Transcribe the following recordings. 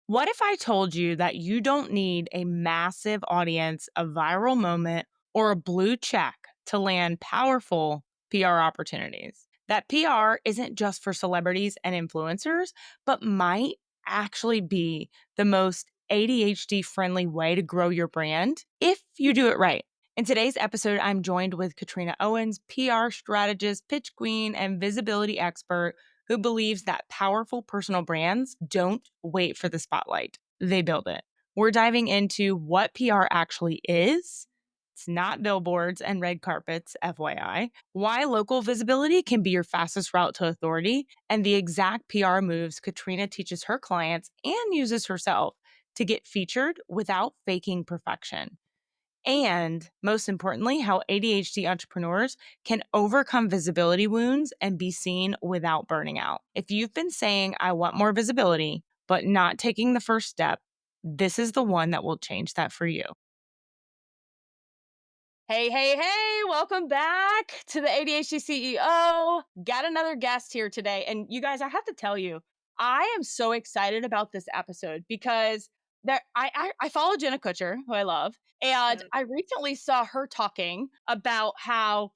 What if I told you that you don't need a massive audience, a viral moment, or a blue check to land powerful PR opportunities? That PR isn't just for celebrities and influencers, but might actually be the most ADHD friendly way to grow your brand if you do it right. In today's episode, I'm joined with Katrina Owens, PR strategist, pitch queen, and visibility expert who believes that powerful personal brands don't wait for the spotlight, they build it. We're diving into what PR actually is. It's not billboards and red carpets, FYI. Why local visibility can be your fastest route to authority, and the exact PR moves Katrina teaches her clients and uses herself to get featured without faking perfection. And most importantly, how ADHD entrepreneurs can overcome visibility wounds and be seen without burning out. If you've been saying, I want more visibility, but not taking the first step, this is the one that will change that for you. Hey, hey, hey, welcome back to the ADHD CEO. Got another guest here today. And you guys, I have to tell you, I am so excited about this episode because I follow Jenna Kutcher, who I love, and Mm. I recently saw her talking about how,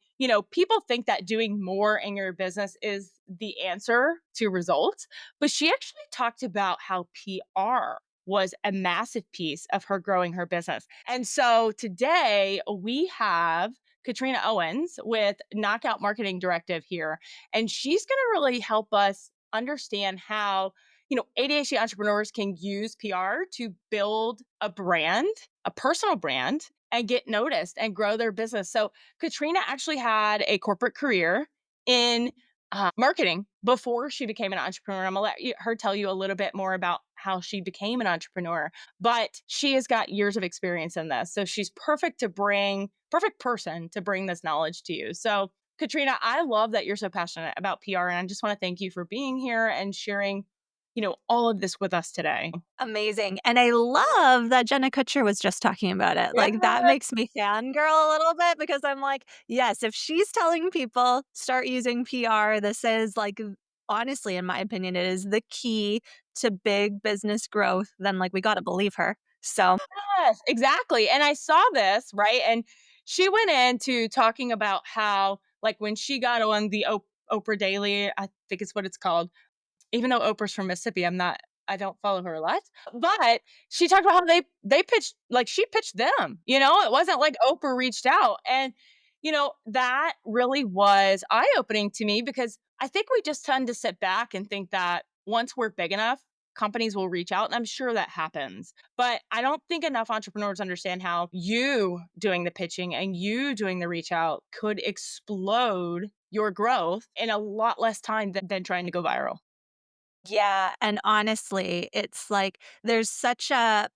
people think that doing more in your business is the answer to results. But she actually talked about how PR was a massive piece of her growing her business. And so today we have Katrina Owens with Knockout Marketing Directive here, and she's going to really help us understand how, ADHD entrepreneurs can use PR to build a brand, a personal brand, and get noticed and grow their business. So Katrina actually had a corporate career in marketing before she became an entrepreneur. I'm gonna let her tell you a little bit more about how she became an entrepreneur, but she has got years of experience in this. So she's perfect person to bring this knowledge to you. So Katrina, I love that you're so passionate about PR, and I just want to thank you for being here and sharing, all of this with us today. Amazing, and I love that Jenna Kutcher was just talking about it, Yeah. like, that makes me fangirl a little bit because I'm like, "Yes, if she's telling people start using PR, this is, like, honestly, in my opinion, it is the key to big business growth, then, like, we gotta believe her." So Yes, exactly. And I saw this, right? And she went into talking about how, like, when she got on the Oprah Daily, I think it's what it's called, even though Oprah's from Mississippi, I don't follow her a lot. But she talked about how they pitched, like, she pitched them, it wasn't like Oprah reached out. And, that really was eye-opening to me because I think we just tend to sit back and think that once we're big enough, companies will reach out. And I'm sure that happens. But I don't think enough entrepreneurs understand how you doing the pitching and you doing the reach out could explode your growth in a lot less time than trying to go viral. yeah, and honestly, it's like there's such a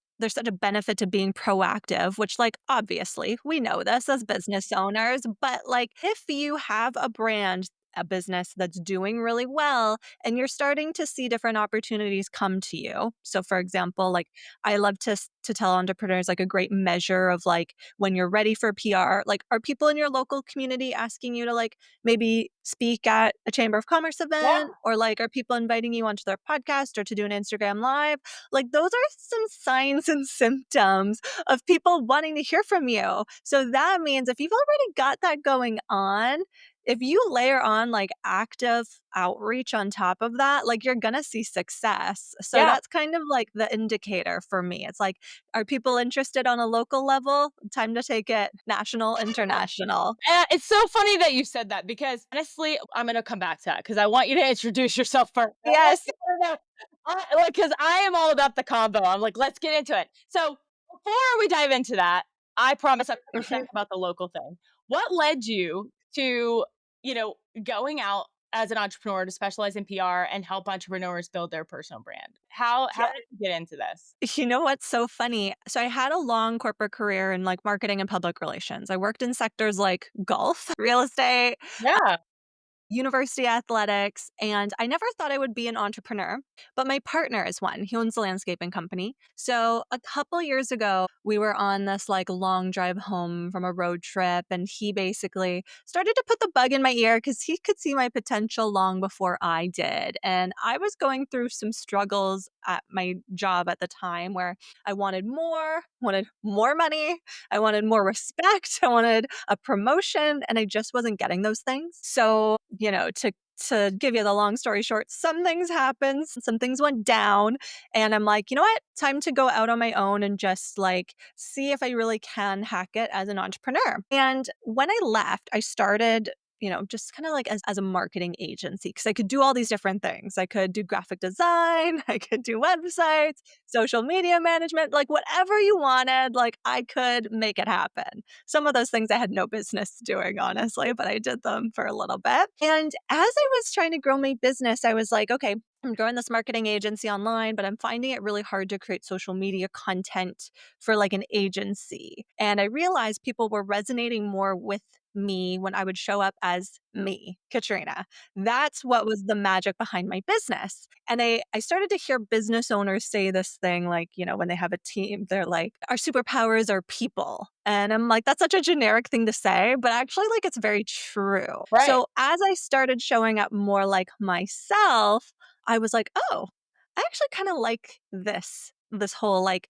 benefit to being proactive, which, like, obviously, we know this as business owners, but, like, if you have a brand, a business that's doing really well and you're starting to see different opportunities come to you. So, for example, like, I love to tell entrepreneurs, like, a great measure of, like, when you're ready for PR, like, are people in your local community asking you to, like, maybe speak at a chamber of commerce Yeah. event, or like are people inviting you onto their podcast or to do an Instagram live? Like those are some signs and symptoms of people wanting to hear from you. So that means if you've already got that going on, if you layer on like active outreach on top of that, like you're going to see success. So Yeah. that's kind of like the indicator for me. It's like, are people interested on a local level? Time to take it national, international. It's so funny that you said that because honestly, I'm gonna come back to that because I want you to introduce yourself first. I want Yes. people to know, because I am all about the combo. I'm like, let's get into it. So before we dive into that, I promise I'm gonna talk about the local thing. What led you to, you know, going out as an entrepreneur to specialize in PR and help entrepreneurs build their personal brand? How did you get into this? You know what's so funny? So I had a long corporate career in like marketing and public relations. I worked in sectors like golf, real estate. Yeah. university athletics, and I never thought I would be an entrepreneur, but my partner is one. He owns a landscaping company. So a couple years ago, we were on this like long drive home from a road trip, and he basically started to put the bug in my ear because he could see my potential long before I did. And I was going through some struggles at my job at the time where I wanted more money, I wanted more respect, I wanted a promotion, and I just wasn't getting those things. So, to give you the long story short, some things happened, some things went down, and I'm like, you know what? Time to go out on my own and just like see if I really can hack it as an entrepreneur. And when I left, I started just kind of like as a marketing agency because I could do all these different things. I could do graphic design, I could do websites, social media management, like whatever you wanted, like I could make it happen. Some of those things I had no business doing, honestly, but I did them for a little bit. And as I was trying to grow my business, I was like, okay, I'm growing this marketing agency online, but I'm finding it really hard to create social media content for like an agency. And I realized people were resonating more with me when I would show up as me, Katrina. That's what was the magic behind my business. And I started to hear business owners say this thing like, when they have a team, they're like, our superpowers are people. And I'm like, that's such a generic thing to say, but actually, like, it's very true. Right. So as I started showing up more like myself, I was like, oh, I actually kind of like this whole like,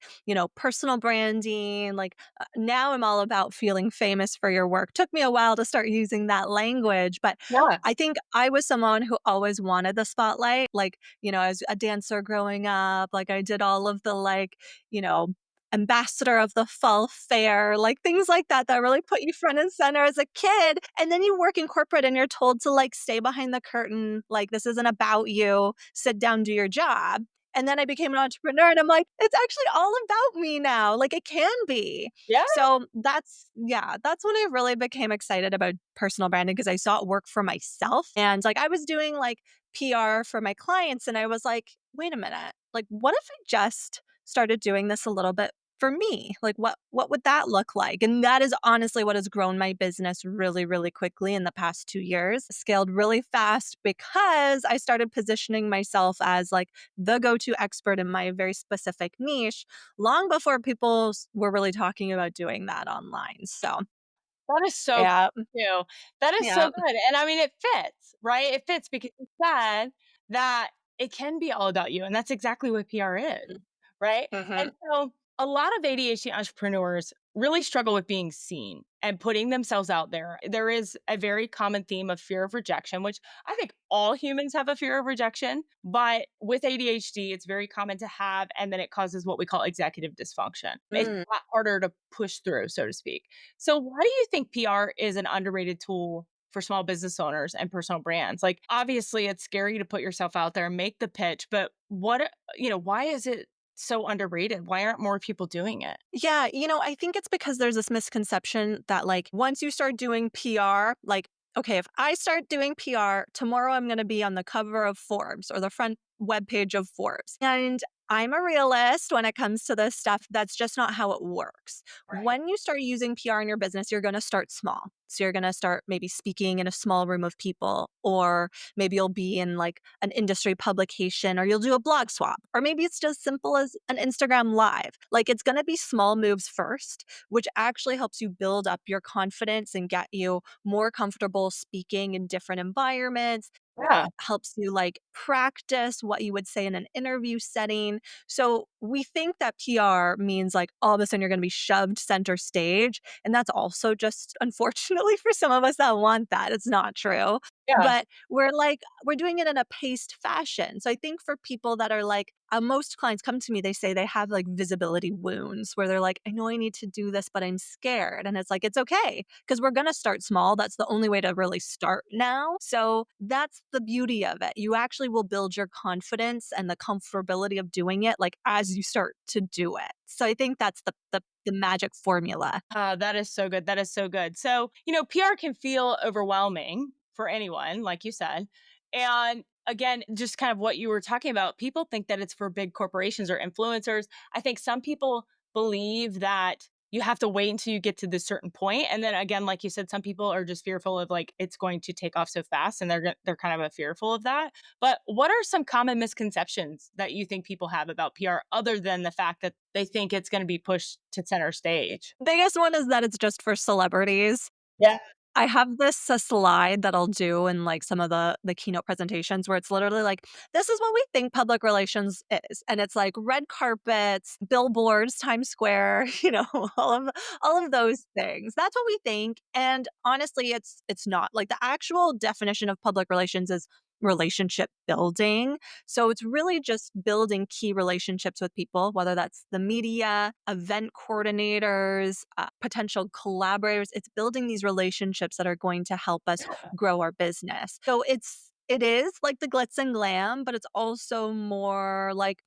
personal branding. Like now I'm all about feeling famous for your work. Took me a while to start using that language, but Yeah. I think I was someone who always wanted the spotlight. Like, as a dancer growing up, like I did all of the like, you know, ambassador of the fall fair, like things like that that really put you front and center as a kid. And then you work in corporate and you're told to like stay behind the curtain, like this isn't about you, sit down, do your job. And then I became an entrepreneur and I'm like, it's actually all about me now. Like it can be. Yeah. So that's when I really became excited about personal branding because I saw it work for myself. And like I was doing like PR for my clients and I was like, wait a minute. Like what if I just started doing this a little bit for me? Like what would that look like? And that is honestly what has grown my business really, really quickly in the past 2 years. Scaled really fast because I started positioning myself as like the go-to expert in my very specific niche long before people were really talking about doing that online. So, That is so yeah. too. That is so Yeah. good. And I mean, it fits, right? It fits because you said that it can be all about you. And that's exactly what PR is, right? And Mhm. so a lot of ADHD entrepreneurs really struggle with being seen and putting themselves out there. There is a very common theme of fear of rejection, which I think all humans have a fear of rejection. But with ADHD, it's very common to have, and then it causes what we call executive dysfunction. It's Mm. a lot harder to push through, so to speak. So, why do you think PR is an underrated tool for small business owners and personal brands? Like, obviously, it's scary to put yourself out there and make the pitch, but why is it so underrated? Why aren't more people doing it? Yeah, I think it's because there's this misconception that like once you start doing PR, like okay, if I start doing PR, tomorrow I'm going to be on the cover of Forbes or the front webpage of Forbes. And I'm a realist when it comes to this stuff. That's just not how it works. Right. When you start using PR in your business, you're going to start small. So you're going to start maybe speaking in a small room of people, or maybe you'll be in like an industry publication, or you'll do a blog swap, or maybe it's just simple as an Instagram live. Like it's going to be small moves first, which actually helps you build up your confidence and get you more comfortable speaking in different environments, Yeah. helps you like practice what you would say in an interview setting. So we think that PR means like all of a sudden you're going to be shoved center stage. And that's also just unfortunately for some of us that want that. It's not true. Yeah. But we're doing it in a paced fashion. So I think for people that are like, most clients come to me, they say they have like visibility wounds where they're like, I know I need to do this, but I'm scared. And it's like, it's okay because we're going to start small. That's the only way to really start now. So that's the beauty of it. You actually will build your confidence and the comfortability of doing it like as you start to do it. So I think that's the magic formula. That is so good. That is so good. So, PR can feel overwhelming for anyone, like you said. And again, just kind of what you were talking about, people think that it's for big corporations or influencers. I think some people believe that, you have to wait until you get to this certain point. And then again, like you said, some people are just fearful of like it's going to take off so fast, and they're kind of fearful of that. But what are some common misconceptions that you think people have about PR other than the fact that they think it's going to be pushed to center stage? Biggest one is that it's just for celebrities. Yeah. I have this slide that I'll do in, like, some of the keynote presentations where it's literally like, "This is what we think public relations is," and it's like red carpets, billboards, Times Square, all of those things. That's what we think, and honestly, it's not. Like, the actual definition of public relations is relationship building. So it's really just building key relationships with people, whether that's the media, event coordinators, potential collaborators. It's building these relationships that are going to help us grow our business. So it is like the glitz and glam, but it's also more like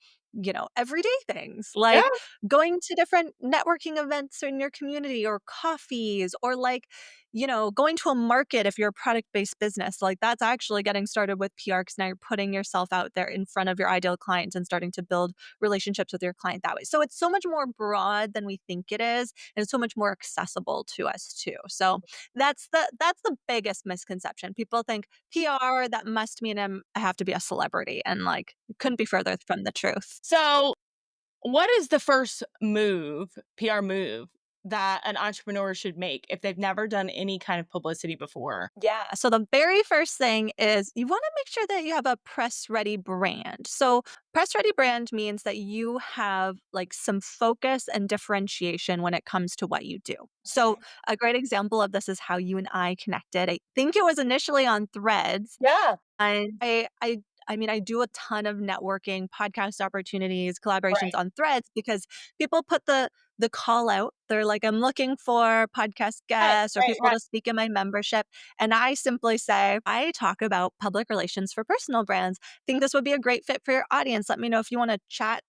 everyday things Yeah. like going to different networking events in your community or coffees or like going to a market if you're a product based business. Like that's actually getting started with PR because now you're putting yourself out there in front of your ideal clients and starting to build relationships with your client that way. So it's so much more broad than we think it is, and it's so much more accessible to us too. So that's the biggest misconception. People think PR that must mean I have to be a celebrity, and like it couldn't be further from the truth. So, what is the first PR move that an entrepreneur should make if they've never done any kind of publicity before? Yeah. So the very first thing is you want to make sure that you have a press ready brand. So press ready brand means that you have like some focus and differentiation when it comes to what you do. So a great example of this is how you and I connected. I think it was initially on Threads. Yeah. I mean, I do a ton of networking, podcast opportunities, collaborations Right. on Threads because people put the call out. They're like, I'm looking for podcast Right. guests or Right. people Right. to speak in my membership. And I simply say, I talk about public relations for personal brands. Think this would be a great fit for your audience. Let me know if you want to chat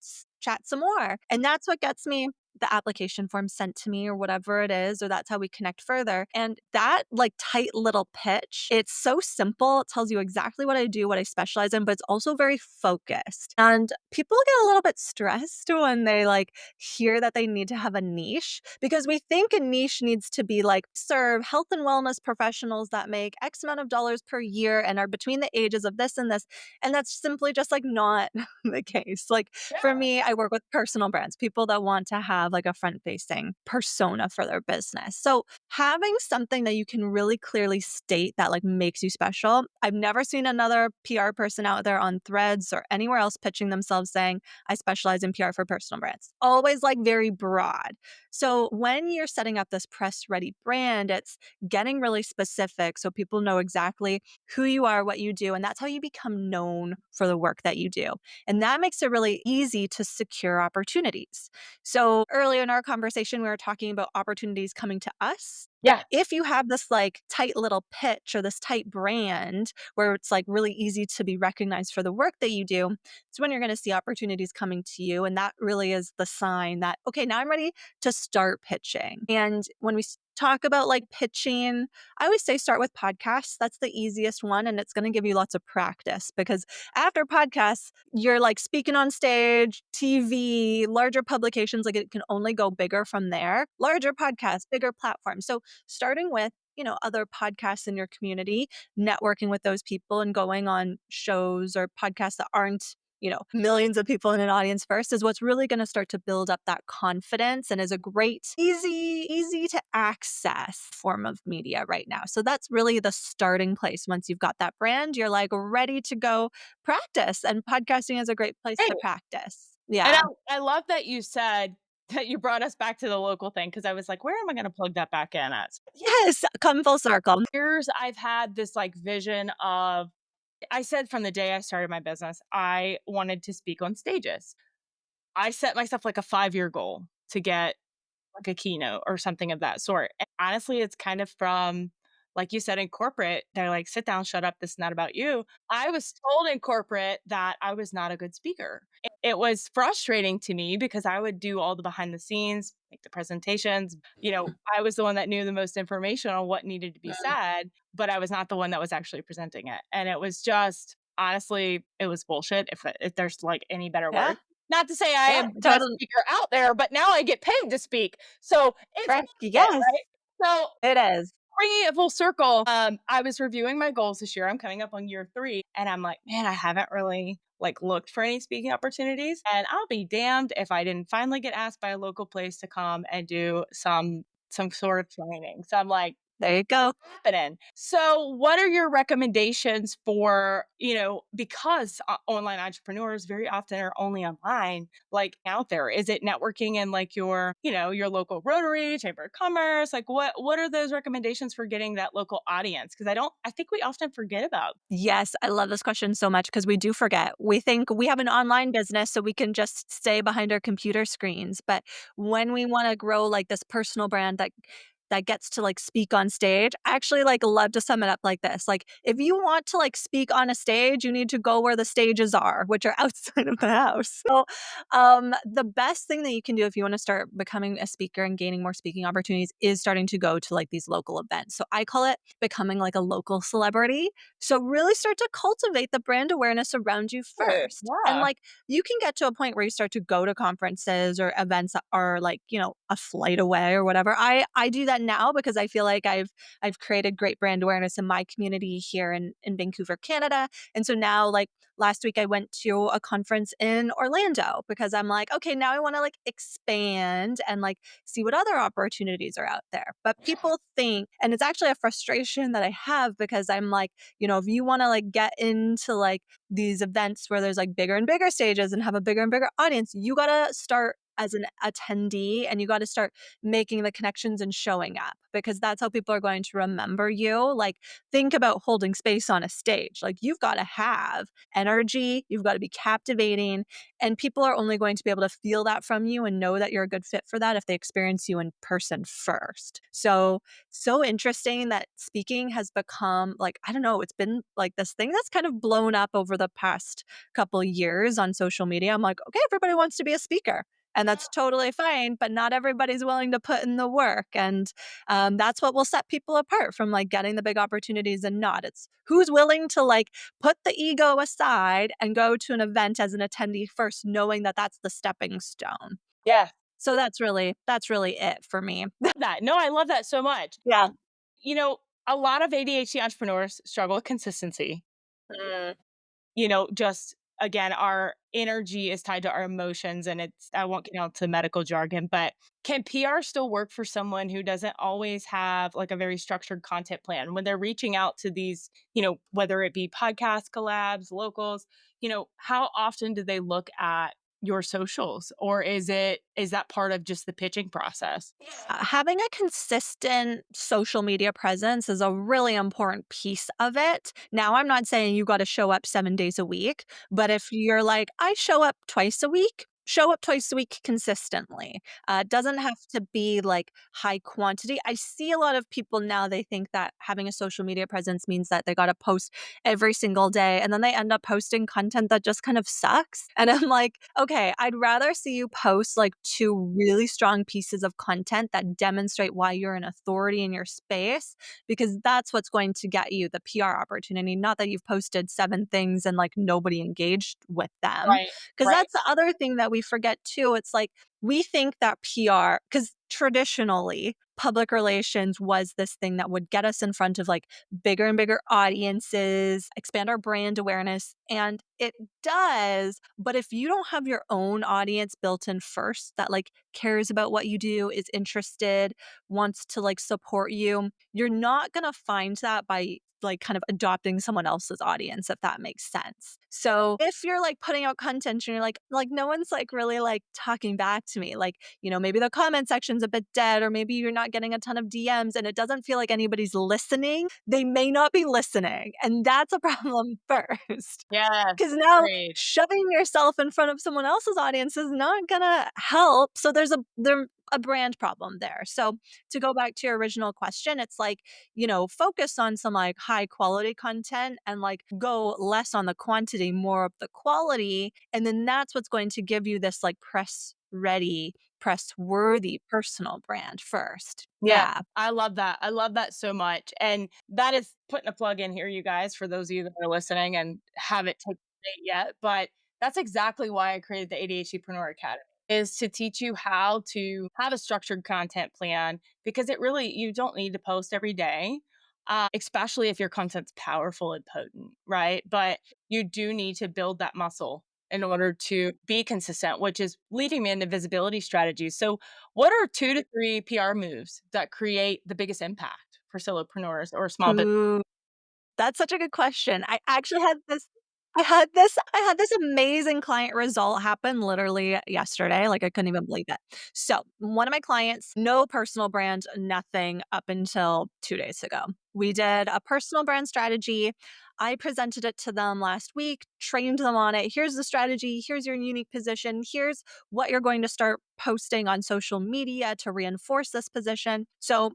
some more. And that's what gets me the application form sent to me or whatever it is, or that's how we connect further. And that like tight little pitch, it's so simple. It tells you exactly what I do, what I specialize in, but it's also very focused. And people get a little bit stressed when they like hear that they need to have a niche because we think a niche needs to be like serve health and wellness professionals that make X amount of dollars per year and are between the ages of this and this. And that's simply just like not the case. Like for Yeah. me, I work with personal brands, people that want to have like a front facing persona for their business. So having something that you can really clearly state that like makes you special. I've never seen another PR person out there on Threads or anywhere else pitching themselves saying, I specialize in PR for personal brands. Always like very broad. So when you're setting up this press ready brand, it's getting really specific so people know exactly who you are, what you do, and that's how you become known for the work that you do. And that makes it really easy to secure opportunities. So earlier in our conversation, we were talking about opportunities coming to us. Yeah. If you have this like tight little pitch or this tight brand where it's like really easy to be recognized for the work that you do, it's when you're going to see opportunities coming to you. And that really is the sign that, okay, now I'm ready to start pitching. And when we talk about like pitching, I always say start with podcasts. That's the easiest one. And it's going to give you lots of practice because after podcasts, you're like speaking on stage, TV, larger publications, like it can only go bigger from there. Larger podcasts, bigger platforms. So starting with other podcasts in your community, networking with those people and going on shows or podcasts that aren't millions of people in an audience first is what's really going to start to build up that confidence and is a great, easy to access form of media right now. So that's really the starting place. Once you've got that brand, you're like ready to go practice, and podcasting is a great place Right. to practice. And Yeah. I love that you said that you brought us back to the local thing because I was like, where am I going to plug that back in at? Yes, come full circle. Years I've had this like vision of, I said from the day I started my business, I wanted to speak on stages. I set myself like a 5-year goal to get like a keynote or something of that sort. And honestly, it's kind of from, like you said, in corporate, they're like, sit down, shut up, this is not about you. I was told in corporate that I was not a good speaker. It was frustrating to me because I would do all the behind the scenes, make the presentations. I was the one that knew the most information on what needed to be said, but I was not the one that was actually presenting it. And it was just, honestly, it was bullshit if there's like any better Yeah. word. Not to say I Yeah, am the best totally. speaker out there, but now I get paid to speak. So it's Right. worth it, Yes, right? So it is. bringing it full circle, I was reviewing my goals this year. I'm coming up on year 3, and I'm like, "Man, I haven't really, like, looked for any speaking opportunities, and I'll be damned if I didn't finally get asked by a local place to come and do some sort of training." So I'm like, There you go. happening. So, what are your recommendations for, because online entrepreneurs very often are only online, like out there? Is it networking in like your local Rotary, Chamber of Commerce? Like what are those recommendations for getting that local audience? Because I think we often forget about. Yes, I love this question so much because we do forget. We think we have an online business so we can just stay behind our computer screens, but when we wanna grow, like, this personal brand that gets to, like, speak on stage, I actually, like, love to sum it up like this, like, if you want to, like, speak on a stage, you need to go where the stages are, which are outside of the house. So, the best thing that you can do if you wanna start becoming a speaker and gaining more speaking opportunities is starting to go to, like, these local events. So I call it becoming, like, a local celebrity. So really start to cultivate the brand awareness around you Oh, first. And yeah. like you can get to a point where you start to go to conferences or events that are like, a flight away or whatever. I do that now because I feel like I've created great brand awareness in my community here in Vancouver, Canada. And so now like last week I went to a conference in Orlando because I'm like, okay, now I want to like expand and like see what other opportunities are out there. But people think, and it's actually a frustration that I have because I'm like, if you want to like get into like these events where there's like bigger and bigger stages and have a bigger and bigger audience, you got to start as an attendee and you got to start making the connections and showing up because that's how people are going to remember you. Like, think about holding space on a stage. Like, you've got to have energy, you've got to be captivating, and people are only going to be able to feel that from you and know that you're a good fit for that if they experience you in person first. So interesting that speaking has become like, I don't know, it's been like this thing that's kind of blown up over the past couple years on social media. I'm like, okay, everybody wants to be a speaker. And that's totally fine, but not everybody's willing to put in the work. And that's what will set people apart from like getting the big opportunities and not. It's who's willing to like put the ego aside and go to an event as an attendee first, knowing that that's the stepping stone. Yeah. So that's really it for me. That. No, I love that so much. Yeah. You know, a lot of ADHD entrepreneurs struggle with consistency. Mm. Just again, our energy is tied to our emotions, and I won't get into medical jargon, but can PR still work for someone who doesn't always have like a very structured content plan when they're reaching out to these, whether it be podcast collabs, locals, how often do they look at your socials, or is that part of just the pitching process? Having a consistent social media presence is a really important piece of it. Now, I'm not saying you got to show up 7 days a week, but if you're like, I show up twice a week, show up twice a week consistently. It doesn't have to be like high quantity. I see a lot of people now, they think that having a social media presence means that they got to post every single day. And then they end up posting content that just kind of sucks. And I'm like, okay, I'd rather see you post like two really strong pieces of content that demonstrate why you're an authority in your space, because that's what's going to get you the PR opportunity. Not that you've posted 7 things and like nobody engaged with them. Right. Because Right. that's the other thing that we forget too. It's like we think that PR, because traditionally, public relations was this thing that would get us in front of like bigger and bigger audiences, expand our brand awareness. And it does. But if you don't have your own audience built in first that like cares about what you do, is interested, wants to like support you, you're not going to find that by like kind of adopting someone else's audience, if that makes sense. So if you're like putting out content and you're like no one's like really like talking back to me, like, maybe the comment section's a bit dead, or maybe you're not getting a ton of DMs and it doesn't feel like anybody's listening, they may not be listening. And that's a problem first. Yes. Because now Agreed. shoving yourself in front of someone else's audience is not gonna help. So there's a brand problem there. So to go back to your original question, it's like, focus on some like high quality content and like go less on the quantity, more of the quality. And then that's what's going to give you this like press ready, press worthy personal brand first. Yeah, Yeah. I love that. I love that so much. And that is putting a plug in here, you guys, for those of you that are listening and haven't taken it yet. But That's exactly why I created the ADHDpreneur Academy, is to teach you how to have a structured content plan, because it really, you don't need to post every day, especially if your content's powerful and potent, right? But you do need to build that muscle in order to be consistent, which is leading me into visibility strategies. So, what are 2 to 3 PR moves that create the biggest impact for solopreneurs or small business? Ooh. That's such a good question. I actually had this I had this amazing client result happen literally yesterday, like, I couldn't even believe it. So, one of my clients, no personal brand, nothing up until 2 days ago. We did a personal brand strategy. I presented it to them last week, trained them on it. Here's the strategy, here's your unique position, here's what you're going to start posting on social media to reinforce this position. So,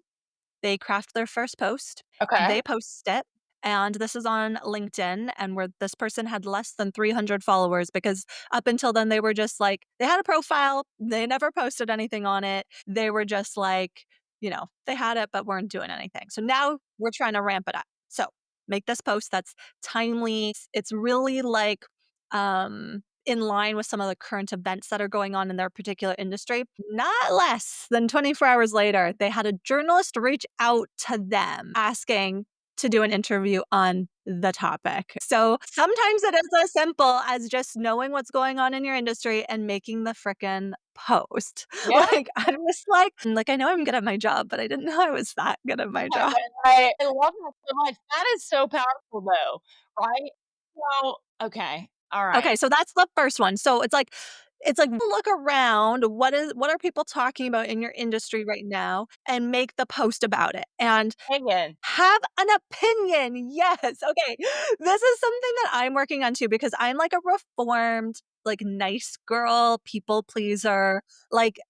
they craft their first post, Okay. they post it, and this is on LinkedIn, and where this person had less than 300 followers because up until then, they were just like they had a profile, they never posted anything on it. They were just like, they had it but weren't doing anything. So now we're trying to ramp it up. So, make this post that's timely. It's really like, in line with some of the current events that are going on in their particular industry. Not less than 24 hours later, they had a journalist reach out to them asking to do an interview on the topic. So sometimes it is as simple as just knowing what's going on in your industry and making the frickin' post. Yeah. I was like, I know I'm good at my job, but I didn't know I was that good at my job. I love that so much. That is so powerful though, right? So, okay. All right. Okay, so that's the first one. So it's like look around, what are people talking about in your industry right now and make the post about it. And Hanging. have an opinion. Yes. Okay. This is something that I'm working on too because I'm like a reformed, like nice girl, people pleaser, like,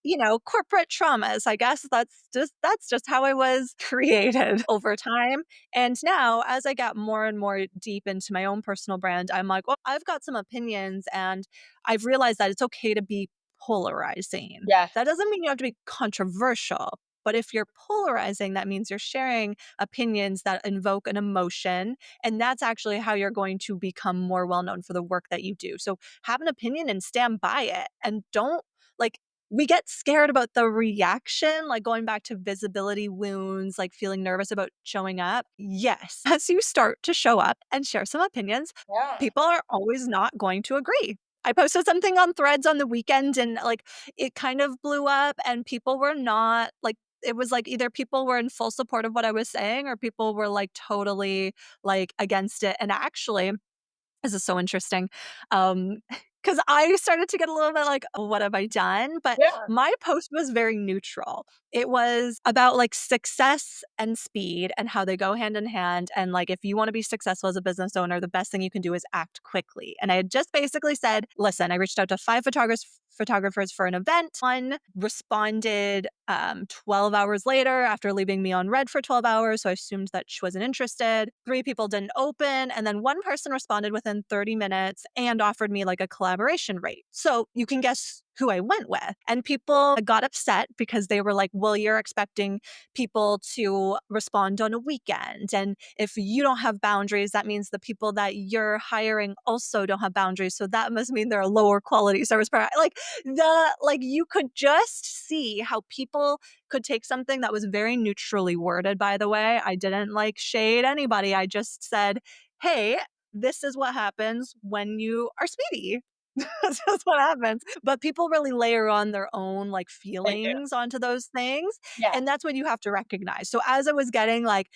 corporate traumas. I guess that's just how I was created over time. And now as I got more and more deep into my own personal brand, I'm like, well, I've got some opinions and I've realized that it's okay to be polarizing. Yes. That doesn't mean you have to be controversial. But if you're polarizing, that means you're sharing opinions that invoke an emotion. And that's actually how you're going to become more well known for the work that you do. So have an opinion and stand by it. And don't like, we get scared about the reaction, like going back to visibility wounds, like feeling nervous about showing up. Yes, as you start to show up and share some opinions, Yeah. people are always not going to agree. I posted something on Threads on the weekend and like it kind of blew up and people were not like it was like either people were in full support of what I was saying or people were like totally like against it. And actually, this is so interesting. Um, because I started to get a little bit like, "Oh, what have I done?" But Yeah. my post was very neutral. It was about like success and speed and how they go hand in hand. And like, if you want to be successful as a business owner, the best thing you can do is act quickly. And I had just basically said, listen, I reached out to 5 photographers for an event. One responded 12 hours later after leaving me on red for 12 hours. So I assumed that she wasn't interested. 3 people didn't open. And then one person responded within 30 minutes and offered me like a collaboration rate. So you can guess who I went with. And people got upset because they were like, well, you're expecting people to respond on a weekend. And if you don't have boundaries, that means the people that you're hiring also don't have boundaries. So that must mean they're a lower quality service provider. Like you could just see how people could take something that was very neutrally worded, by the way. I didn't like shade anybody. I just said, hey, this is what happens when you are speedy. That's just what happens. But people really layer on their own like They do. feelings onto those things. Yeah. And that's what you have to recognize. So as I was getting like,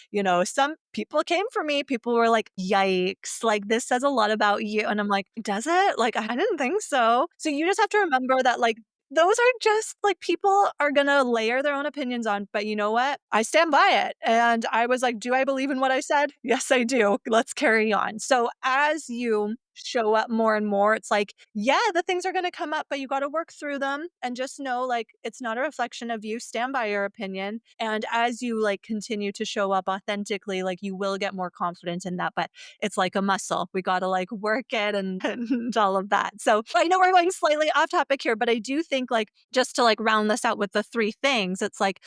some people came for me, people were like, yikes, like this says a lot about you. And I'm like, does it? Like, I didn't think so. So you just have to remember that like those are just like people are going to layer their own opinions on. But you know what? I stand by it. And I was like, do I believe in what I said? Yes, I do. Let's carry on. So as you show up more and more, it's like, yeah, the things are going to come up, but you got to work through them and just know like it's not a reflection of you. Stand by your opinion. And as you like continue to show up authentically, like you will get more confidence in that. But it's like a muscle. We got to like work it and all of that. So I know we're going slightly off topic here, but I do think like just to like round this out with the 3 things, it's like,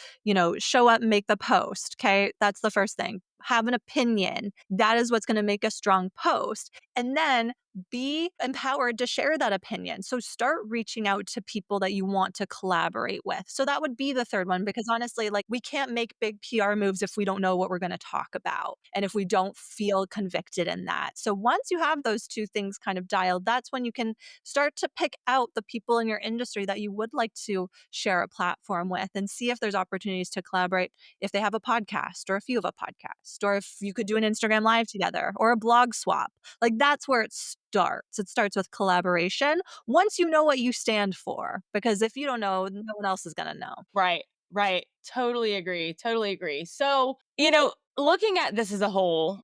show up, make the post. Okay. That's the first thing. Have an opinion. That is what's going to make a strong post. And then be empowered to share that opinion. So start reaching out to people that you want to collaborate with. So that would be the third one, because honestly, like, we can't make big PR moves if we don't know what we're going to talk about and if we don't feel convicted in that. So once you have those two things kind of dialed, that's when you can start to pick out the people in your industry that you would like to share a platform with and see if there's opportunities to collaborate, if they have a podcast or a few of a podcast, or if you could do an Instagram live together or a blog swap. Like, that's where it starts. It starts with collaboration once you know what you stand for, because if you don't know, no one else is going to know. Right, right. Totally agree. Totally agree. So, looking at this as a whole,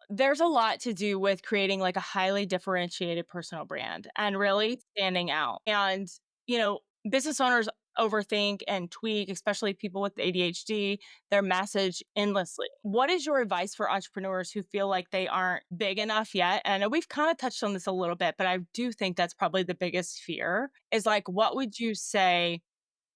there's a lot to do with creating like a highly differentiated personal brand and really standing out. And, you know, business owners overthink and tweak, especially people with ADHD, their message endlessly. What is your advice for entrepreneurs who feel like they aren't big enough yet? And I know we've kind of touched on this a little bit, but I do think that's probably the biggest fear is like, what would you say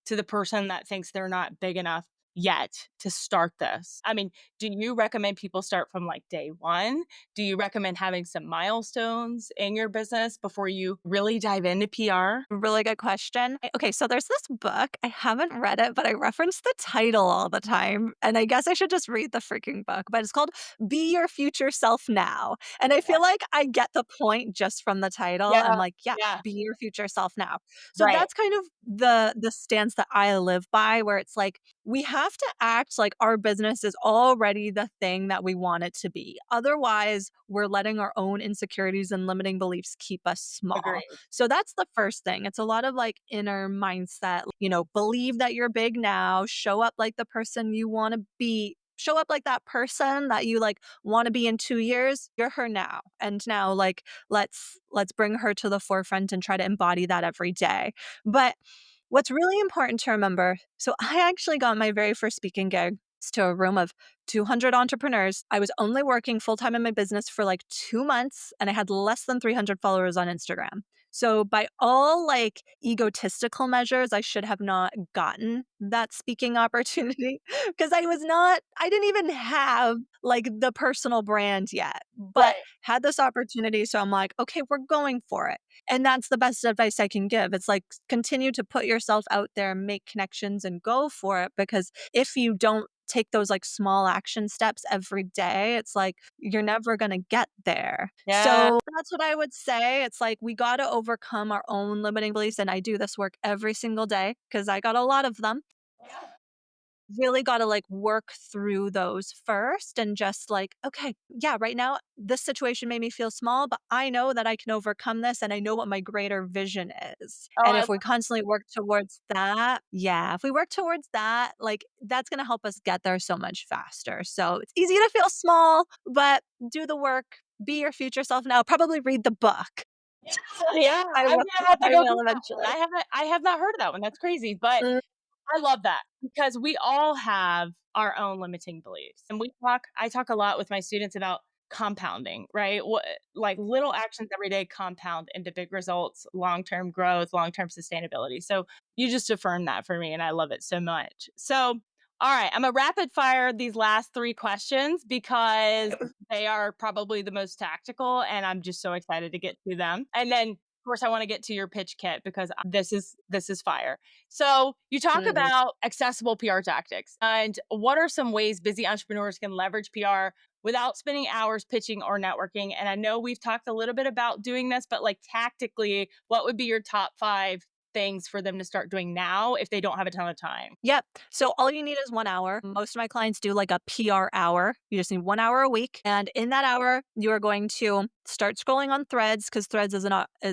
to the person that thinks they're not big enough yet to start this? I mean, do you recommend people start from like day one? Do you recommend having some milestones in your business before you really dive into PR? Really good question. Okay, so there's this book. I haven't read it, but I reference the title all the time. And I guess I should just read the freaking book, but it's called Be Your Future Self Now. And I feel like I get the point just from the title. I'm Yeah. like, yeah, Yeah. be your future self now. So Right. that's kind of the stance that I live by, where it's like we have to act like our business is already the thing that we want it to be. Otherwise, we're letting our own insecurities and limiting beliefs keep us small. Agreed. So that's the first thing. It's a lot of like inner mindset, believe that you're big now, show up like the person you want to be. Show up like that person that you like want to be in 2 years. You're her now. And now like let's bring her to the forefront and try to embody that every day. But what's really important to remember, so I actually got my very first speaking gig to a room of 200 entrepreneurs. I was only working full time in my business for like 2 months and I had less than 300 followers on Instagram. So, by all like egotistical measures, I should have not gotten that speaking opportunity because I didn't even have like the personal brand yet, but Right. had this opportunity. So, I'm like, okay, we're going for it. And that's the best advice I can give. It's like continue to put yourself out there, make connections, and go for it. Because if you don't take those like small action steps every day, it's like you're never going to get there. Yeah. So that's what I would say. It's like we got to overcome our own limiting beliefs. And I do this work every single day because I got a lot of them. Really gotta, like, work through those first and just like, "Okay, yeah, right now, this situation made me feel small, but I know that I can overcome this, and I know what my greater vision is." Oh, And I if we constantly work towards that, yeah, if we work towards that, like, that's gonna help us get there so much faster. So, it's easy to feel small, but do the work, be your future self now, probably read the book. yeah. I I'm will gonna have to I go do will that one. eventually. I have not heard of that one. That's crazy. But Mm, I love that because we all have our own limiting beliefs. And I talk a lot with my students about compounding, right? What like little actions every day compound into big results, long-term growth, long-term sustainability. So you just affirmed that for me and I love it so much. So all right, I'm a rapid fire these last three questions because they are probably the most tactical and I'm just so excited to get to them. And then of course I want to get to your pitch kit because this is fire. So, you talk mm. about accessible PR tactics. And what are some ways busy entrepreneurs can leverage PR without spending hours pitching or networking? And I know we've talked a little bit about doing this, but like tactically, what would be your top 5 things for them to start doing now if they don't have a ton of time? Yep. So all you need is 1 hour. Most of my clients do like a PR hour. You just need 1 hour a week. And in that hour, you are going to start scrolling on Threads because Threads is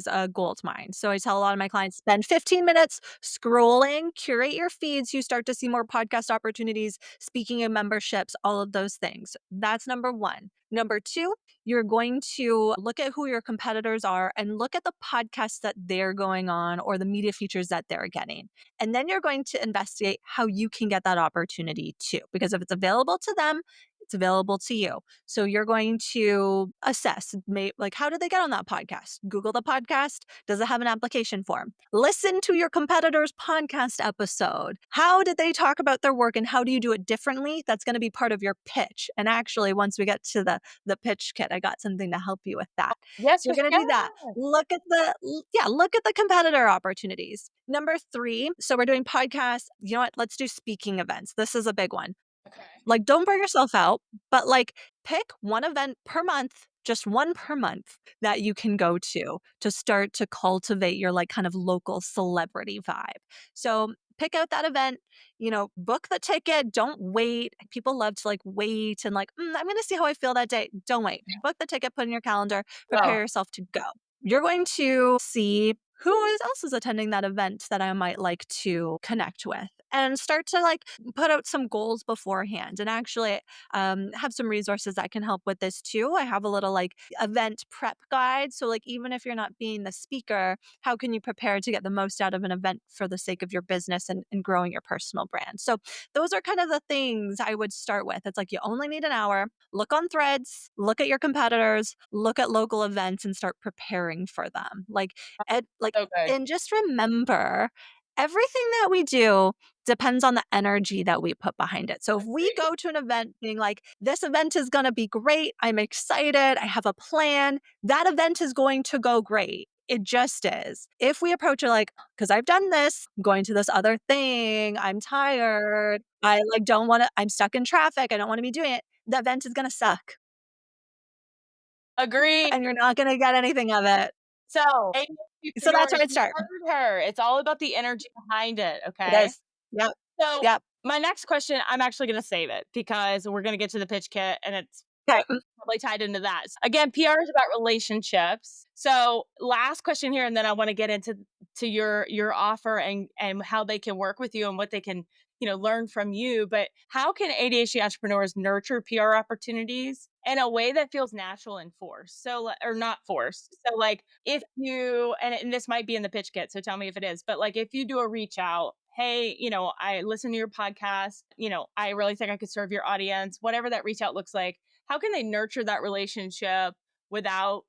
a gold mine. So I tell a lot of my clients spend 15 minutes scrolling, curate your feeds. You start to see more podcast opportunities, speaking of memberships, all of those things. That's number one. Number two, you're going to look at who your competitors are and look at the podcasts that they're going on or the media features that they're getting. And then you're going to investigate how you can get that opportunity too. Because if it's available to them, It's available to you. So you're going to assess, like, how did they get on that podcast? Google the podcast. Does it have an application form? Listen to your competitor's podcast episode. How did they talk about their work and how do you do it differently? That's going to be part of your pitch. And actually, once we get to the pitch kit, I got something to help you with that. Yes, You're yes, going to yes. do that. Look at the competitor opportunities. Number 3, so we're doing podcasts. You know what? Let's do speaking events. This is a big one. Okay. Like, don't burn yourself out, but, like, pick one event per month, just one per month that you can go to start to cultivate your, like, kind of local celebrity vibe. So, pick out that event, book the ticket, don't wait. People love to, like, wait and, like, I'm gonna see how I feel that day." Don't wait. Book the ticket, put it in your calendar, prepare Go. yourself to go. You're going to see else is attending that event that I might like to connect with and start to, like, put out some goals beforehand and actually have some resources that can help with this too. I have a little, like, event prep guide. So, like, even if you're not being the speaker, how can you prepare to get the most out of an event for the sake of your business and growing your personal brand? So those are kind of the things I would start with. It's like you only need an hour. Look on threads, look at your competitors, look at local events and start preparing for them. So good. And just remember, everything that we do depends on the energy that we put behind it. So if we Agreed. go to an event being like, this event is going to be great, I'm excited, I have a plan, that event is going to go great. It just is. If we approach it like, because I've done this, I'm going to this other thing, I'm tired, I like don't want to, I'm stuck in traffic, I don't want to be doing it, the event is going to suck Agreed. and you're not going to get anything of it. So, ADHD So that's where entrepreneurs, I'd you start. heard her. It's all about the energy behind it, It okay? is. Yep. So, Yep. my next question, I'm actually gonna save it because we're gonna get to the pitch kit and it's Okay. probably tied into that. Again, PR is about relationships. So, last question here, and then I wanna get into your offer and how they can work with you and what they can, learn from you. But how can ADHD entrepreneurs nurture PR opportunities in a way that feels natural and forced? So, or not forced. So, like, if you and this might be in the pitch kit, so tell me if it is, but like if you do a reach out, hey, I listen to your podcast, I really think I could serve your audience, whatever that reach out looks like, how can they nurture that relationship without,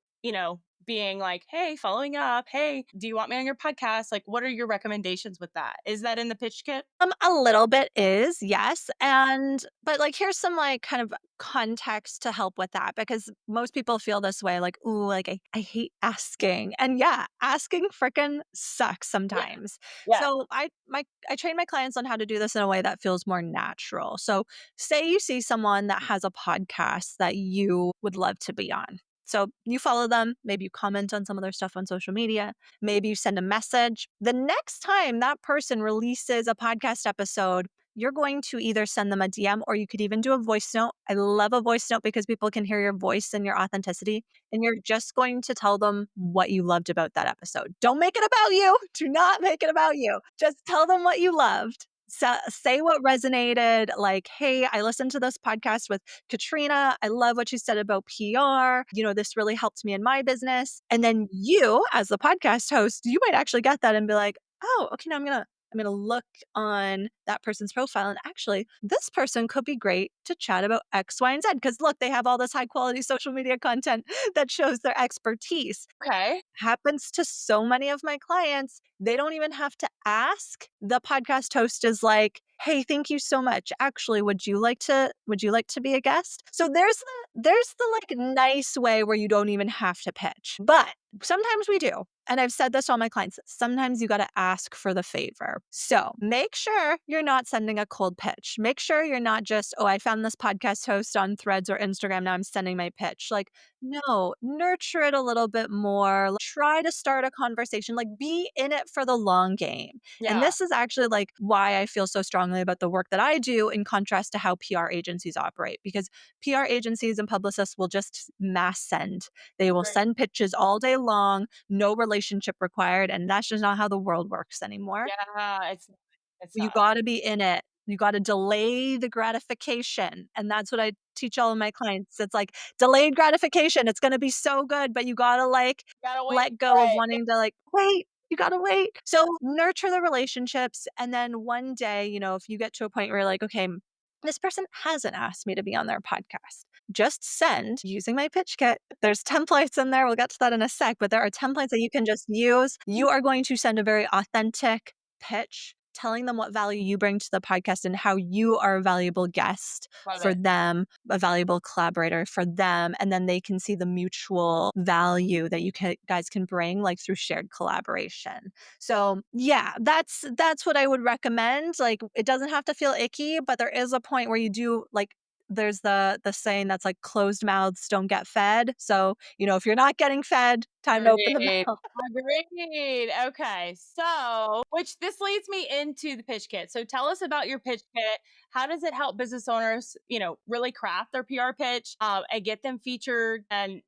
being like, hey, following up, hey, do you want me on your podcast? Like, what are your recommendations with that? Is that in the pitch kit? A little bit is, yes. But like, here's some like kind of context to help with that because most people feel this way like, ooh, like I hate asking. And yeah, asking freaking sucks Yeah. sometimes. Yeah. So I train my clients on how to do this in a way that feels more natural. So say you see someone that has a podcast that you would love to be on. So you follow them, maybe you comment on some of their stuff on social media. Maybe you send a message. The next time that person releases a podcast episode, you're going to either send them a DM or you could even do a voice note. I love a voice note because people can hear your voice and your authenticity. And you're just going to tell them what you loved about that episode. Don't make it about you. Do not make it about you. Just tell them what you loved. So, say what resonated, like, hey, I listened to this podcast with Katrina. I love what you said about PR. This really helped me in my business. And then you, as the podcast host, you might actually get that and be like, oh, okay, now I'm gonna look on that person's profile. And actually, this person could be great to chat about X, Y, and Z. Because look, they have all this high quality social media content that shows their expertise. Okay. Happens to so many of my clients. They don't even have to ask. The podcast host is like, "Hey, thank you so much. Actually, would you like to be a guest?" So there's the like nice way where you don't even have to pitch. But sometimes we do. And I've said this to all my clients. Sometimes you got to ask for the favor. So make sure you're not sending a cold pitch. Make sure you're not just, oh, I found this podcast host on Threads or Instagram. Now I'm sending my pitch. Like, no, nurture it a little bit more. Like, try to start a conversation, like be in it for the long game. And Yeah. this is actually like why I feel so strongly about the work that I do in contrast to how PR agencies operate, because PR agencies and publicists will just mass send. They will Great. send pitches all day long, no relationship required. And that's just not how the world works anymore. Yeah. It's You not. gotta be in it. You gotta delay the gratification, and that's what I teach all of my clients. It's like, delayed gratification, it's gonna be so good, but you gotta, like, Gotta wait let for go of it. wanting to, like, wait, you gotta wait. So, nurture the relationships, and then one day, if you get to a point where you're like, "Okay, This person hasn't asked me to be on their podcast. Just send using my pitch kit. There's templates in there. We'll get to that in a sec, but there are templates that you can just use. You are going to send a very authentic pitch telling them what value you bring to the podcast and how you are a valuable guest Love for it. them, a valuable collaborator for them. And then they can see the mutual value that guys can bring like through shared collaboration. So, yeah, that's what I would recommend. Like it doesn't have to feel icky, but there is a point where you do like there's the saying that's like closed mouths don't get fed. So, if you're not getting fed, time to open the Agreed. mouth. Agreed. Okay. So, which this leads me into the pitch kit. So, tell us about your pitch kit. How does it help business owners, really craft their PR pitch and get them featured? And,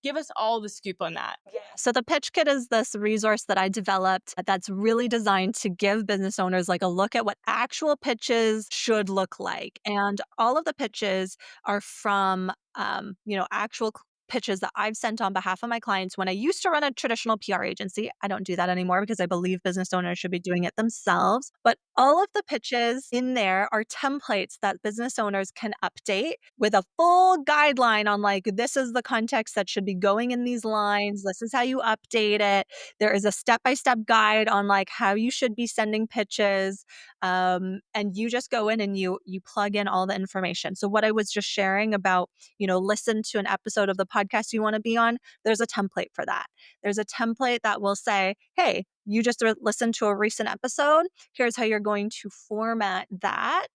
give us all the scoop on that. Yeah. So the pitch kit is this resource that I developed that's really designed to give business owners like a look at what actual pitches should look like. And all of the pitches are from actual pitches that I've sent on behalf of my clients when I used to run a traditional PR agency. I don't do that anymore because I believe business owners should be doing it themselves. But all of the pitches in there are templates that business owners can update with a full guideline on like, this is the context that should be going in these lines. This is how you update it. There is a step-by-step guide on like how you should be sending pitches. And you just go in and you plug in all the information. So what I was just sharing about, listen to an episode of the podcast you want to be on, there's a template for that. There's a template that will say, hey, you just listened to a recent episode. Here's how you're going to format that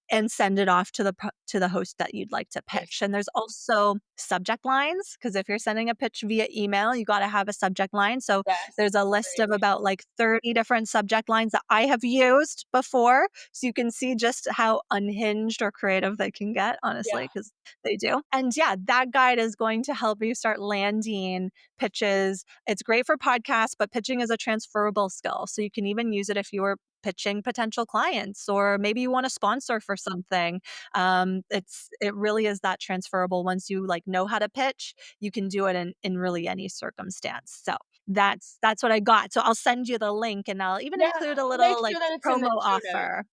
and send it off to the host that you'd like to pitch. Nice. And there's also subject lines because if you're sending a pitch via email, you got to have a subject line. So Yes. there's a list of Agreed. about like 30 different subject lines that I have used before. So you can see just how unhinged or creative they can get, honestly, Yeah. because they do. And yeah, that guide is going to help you start landing pitches. It's great for podcasts, but pitching is a transferable skill. So you can even use it if you were pitching potential clients or maybe you want to sponsor for something. It really is that transferable. Once you like know how to pitch, you can do it in really any circumstance. So that's what I got. So I'll send you the link and I'll even Yeah. include a Make little like sure that it's in the promo show notes. offer.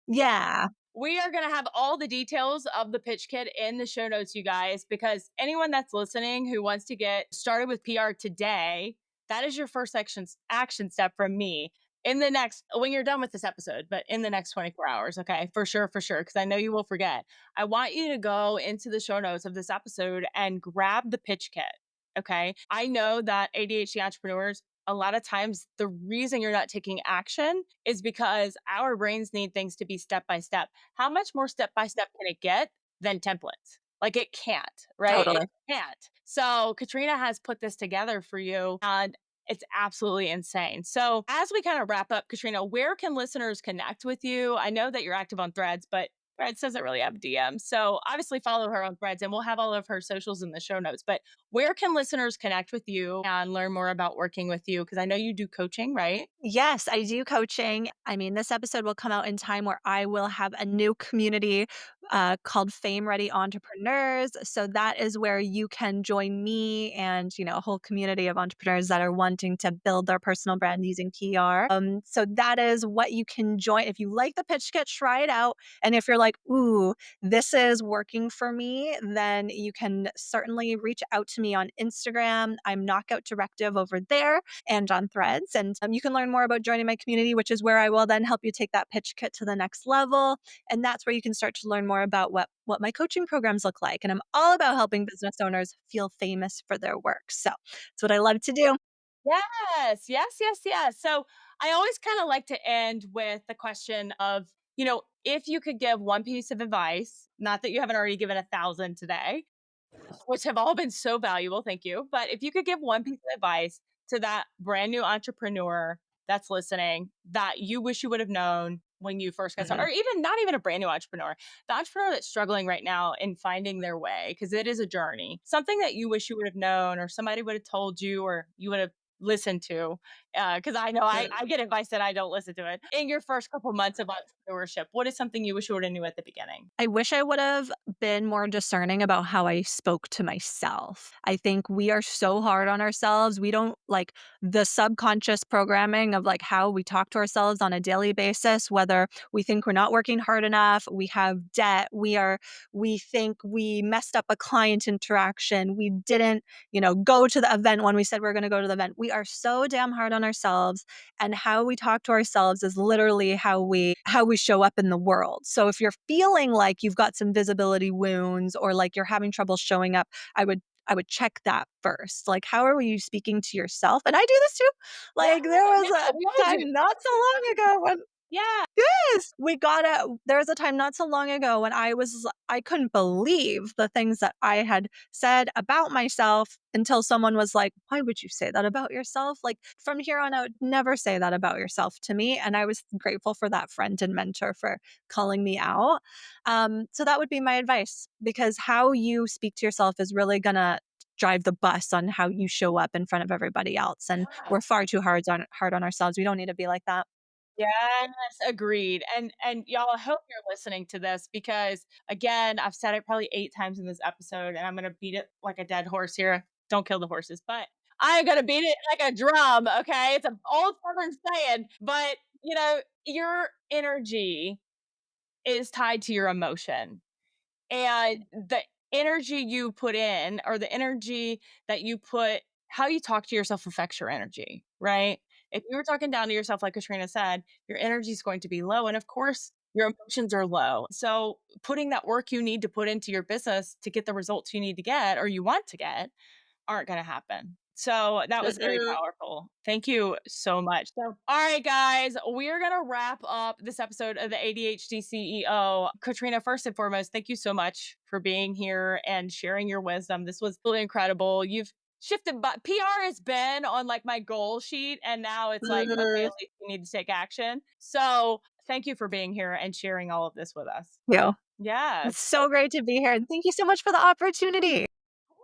Yeah. We are going to have all the details of the pitch kit in the show notes, you guys, because anyone that's listening who wants to get started with PR today, that is your first action step from me in the next, when you're done with this episode, but in the next 24 hours. Okay. For sure. For sure. Cause I know you will forget. I want you to go into the show notes of this episode and grab the pitch kit. Okay. I know that ADHD entrepreneurs, a lot of times the reason you're not taking action is because our brains need things to be step by step. How much more step by step can it get than templates? Like it can't, right? It Totally. can't. So Katrina has put this together for you and it's absolutely insane. So as we kind of wrap up, Katrina, where can listeners connect with you? I know that you're active on Threads, but Threads doesn't really have DMs. So obviously follow her on Threads and we'll have all of her socials in the show notes. But where can listeners connect with you and learn more about working with you? Because I know you do coaching, right? Yes, I do coaching. I mean, this episode will come out in time where I will have a new community called Fame Ready Entrepreneurs. So that is where you can join me and a whole community of entrepreneurs that are wanting to build their personal brand using PR. So that is what you can join. If you like the pitch kit, try it out. And if you're like, ooh, this is working for me, then you can certainly reach out to me on Instagram. I'm Knockout Directive over there and on Threads. And you can learn more about joining my community, which is where I will then help you take that pitch kit to the next level. And that's where you can start to learn more about what my coaching programs look like. And I'm all about helping business owners feel famous for their work. So it's what I love to do. Yes, yes, yes, yes. So I always kind of like to end with the question of, if you could give one piece of advice, not that you haven't already given 1,000 today, which have all been so valuable. Thank you. But if you could give one piece of advice to that brand new entrepreneur that's listening that you wish you would have known when you first got started, Mhm. or even not even a brand new entrepreneur, the entrepreneur that's struggling right now in finding their way, because it is a journey, something that you wish you would have known, or somebody would have told you, or you would have listened to Because I know I get advice and I don't listen to it. In your first couple months of entrepreneurship, what is something you wish you would have knew at the beginning? I wish I would have been more discerning about how I spoke to myself. I think we are so hard on ourselves. We don't like the subconscious programming of like how we talk to ourselves on a daily basis, whether we think we're not working hard enough, we have debt, we think we messed up a client interaction, we didn't, go to the event when we said we are going to go to the event. We are so damn hard on ourselves, and how we talk to ourselves is literally how we show up in the world. So if you're feeling like you've got some visibility wounds or like you're having trouble showing up, I would check that first. Like, how are you speaking to yourself? And I do this too. Yeah, Like, there was yeah, we a all do. time not so long ago when Yeah. Yes, there was a time not so long ago when I couldn't believe the things that I had said about myself until someone was like, "Why would you say that about yourself?" Like, from here on out, never say that about yourself to me, and I was grateful for that friend and mentor for calling me out. So that would be my advice, because how you speak to yourself is really gonna drive the bus on how you show up in front of everybody else, and we're far too hard on ourselves. We don't need to be like that. Yes, agreed. And y'all, I hope you're listening to this because again, I've said it probably 8 times in this episode and I'm gonna beat it like a dead horse here. Don't kill the horses, but I'm gonna beat it like a drum, okay? It's an old southern saying, but your energy is tied to your emotion. And the energy you put in or the energy that you put how you talk to yourself affects your energy, right? If you were talking down to yourself, like Katrina said, your energy is going to be low. And of course, your emotions are low. So putting that work you need to put into your business to get the results you need to get or you want to get aren't going to happen. So that was very Mm-mm. powerful. Thank you so much. So, all right, guys, we're going to wrap up this episode of the ADHD CEO. Katrina, first and foremost, thank you so much for being here and sharing your wisdom. This was really incredible. You've shifted, but PR has been on like my goal sheet, and now it's like, okay, Mhm. at least you need to take action. So, thank you for being here and sharing all of this with us. You. It's Yes. so great to be here, and thank you so much for the opportunity.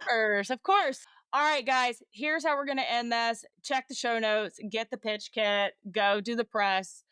Course, of course. All right, guys, here's how we're going to end this. Check the show notes, get the pitch kit, go do the press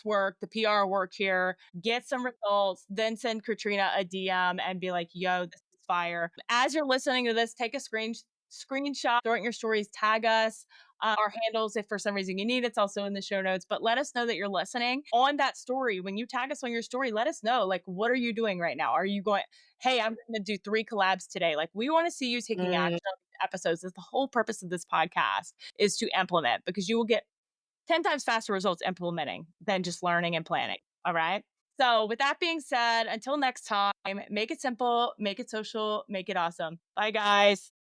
work, the PR work here, get some results, then send Katrina a DM and be like, yo, this is fire. As you're listening to this, take a screenshot, throw it in your stories, tag us. Our handles, if for some reason you need, it's also in the show notes. But let us know that you're listening on that story. When you tag us on your story, let us know, like, what are you doing right now? Are you going, hey, I'm going to do 3 collabs today. Like, we want to see you taking Mm. action on these episodes. That's the whole purpose of this podcast is to implement because you will get 10 times faster results implementing than just learning and planning. All right. So, with that being said, until next time, make it simple, make it social, make it awesome. Bye, guys.